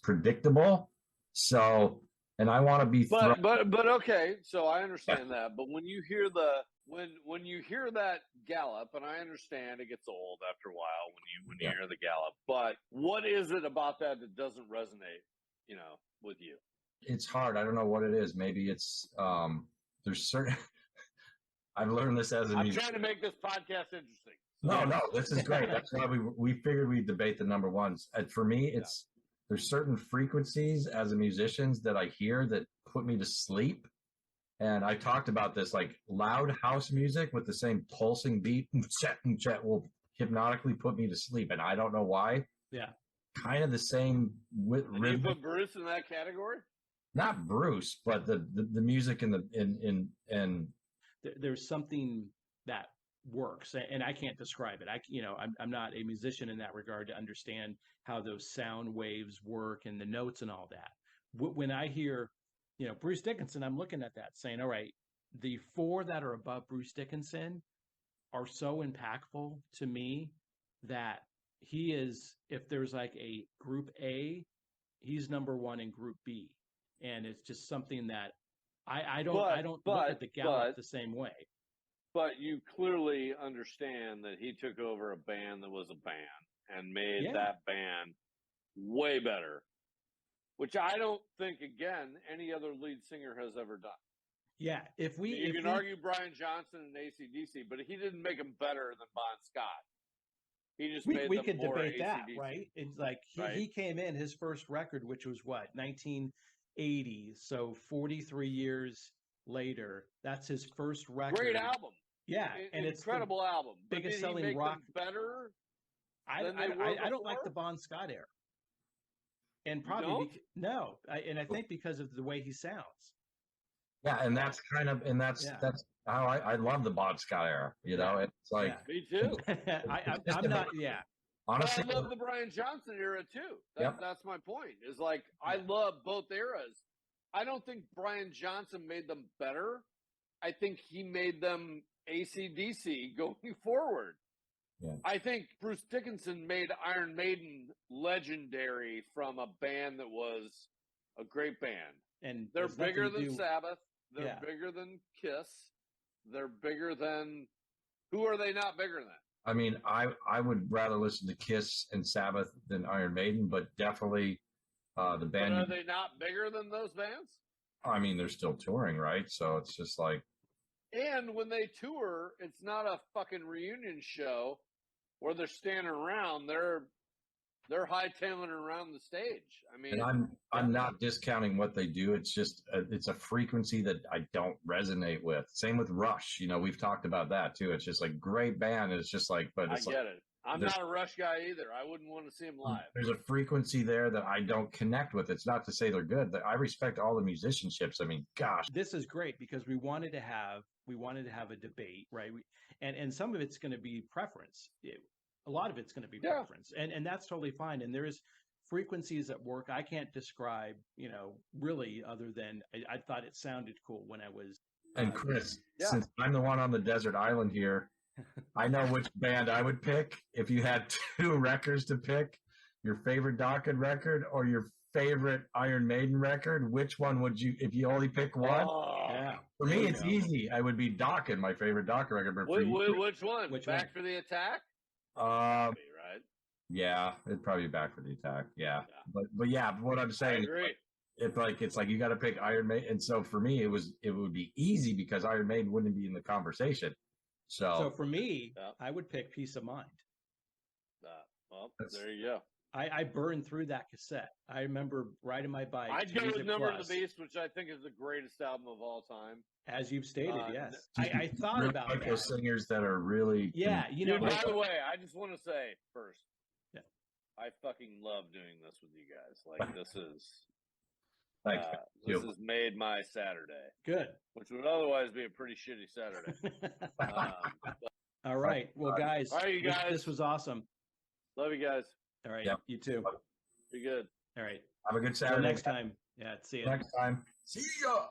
predictable. So, and I want to be but okay, so I understand that. But when you hear when you hear that gallop, and I understand it gets old after a while when you hear the gallop, but what is it about that doesn't resonate, you know, with you? It's hard. I don't know what it is. Maybe it's there's certain I've learned this as a I'm trying to make this podcast interesting. No, this is great. That's why we figured we'd debate the #1s. And for me, it's there's certain frequencies as a musician that I hear that put me to sleep. And I talked about this, like loud house music with the same pulsing beat will hypnotically put me to sleep. And I don't know why. Yeah. Kind of the same with you put Bruce in that category? Not Bruce, but the music in there's something that works, and I can't describe it. I'm not a musician in that regard to understand how those sound waves work and the notes and all that. When I hear, you know, Bruce Dickinson, I'm looking at that saying, all right, the 4 that are above Bruce Dickinson are so impactful to me that he is, if there's like a group A, he's #1 in group B. And it's just something that I don't look at the gallop the same way. But you clearly understand that he took over a band that was a band and made that band way better, which I don't think, again, any other lead singer has ever done. Yeah, you can argue Brian Johnson and AC/DC, but he didn't make them better than Bon Scott. He just made we them could more debate that, AC/DC. right? It's like he came in, his first record, which was what, 1980, so 43 years later, that's his first record. Great album. Yeah, and it's incredible album. Biggest selling make rock. Better. I don't like the Bon Scott era, and probably and I think because of the way he sounds. Yeah, and that's that's how I love the Bon Scott era. You know, it's like me too. I'm not. Yeah. Honestly, I love the Brian Johnson era too. That's my point. Is like I love both eras. I don't think Brian Johnson made them better. I think he made them AC/DC going forward. Yeah. I think Bruce Dickinson made Iron Maiden legendary from a band that was a great band. And they're bigger than Sabbath. They're bigger than Kiss. They're bigger than who are they not bigger than? I mean, I would rather listen to Kiss and Sabbath than Iron Maiden, but definitely the band. But are they not bigger than those bands? I mean, they're still touring, right? So it's just like. And when they tour, it's not a fucking reunion show where they're standing around. They're hightailing around the stage. I mean, and I'm not discounting what they do. It's just it's a frequency that I don't resonate with. Same with Rush. You know, we've talked about that too. It's just like great band. It's just like, but it's I get it. I'm not a Rush guy either. I wouldn't want to see them live. There's a frequency there that I don't connect with. It's not to say they're good. I respect all the musicianships. I mean, gosh, this is great because we wanted to have a debate, right? And some of it's going to be preference. A lot of it's going to be preference, and that's totally fine. And there's frequencies at work I can't describe, you know, really, other than I thought it sounded cool when I was. And Chris, since I'm the one on the desert island here, I know which band I would pick if you had 2 records to pick: your favorite Dokken record or your favorite Iron Maiden record. Which one would you, if you only pick one? For me, it's easy. I would be Dokken, my favorite Dokken record. But which one? Back for the Attack? Right? Yeah, it'd probably be Back for the Attack. Yeah. But yeah, what I'm saying, it's like you got to pick Iron Maiden, and so for me, it would be easy because Iron Maiden wouldn't be in the conversation. So for me, I would pick Peace of Mind. Well, there you go. I burned through that cassette. I remember riding my bike. I'd go with Number of the Beast, which I think is the greatest album of all time. As you've stated, yes. I thought about that. Those singers that are really. Yeah, you know. By the way, I just want to say first, I fucking love doing this with you guys. Like this is. This has made my Saturday. Good. Which would otherwise be a pretty shitty Saturday. All right. Well, guys, All right, you guys. this was awesome. Love you guys. All right. Yep. You too. Be good. All right. Have a good Till Saturday. next time. Yeah. See you. Next time. See ya.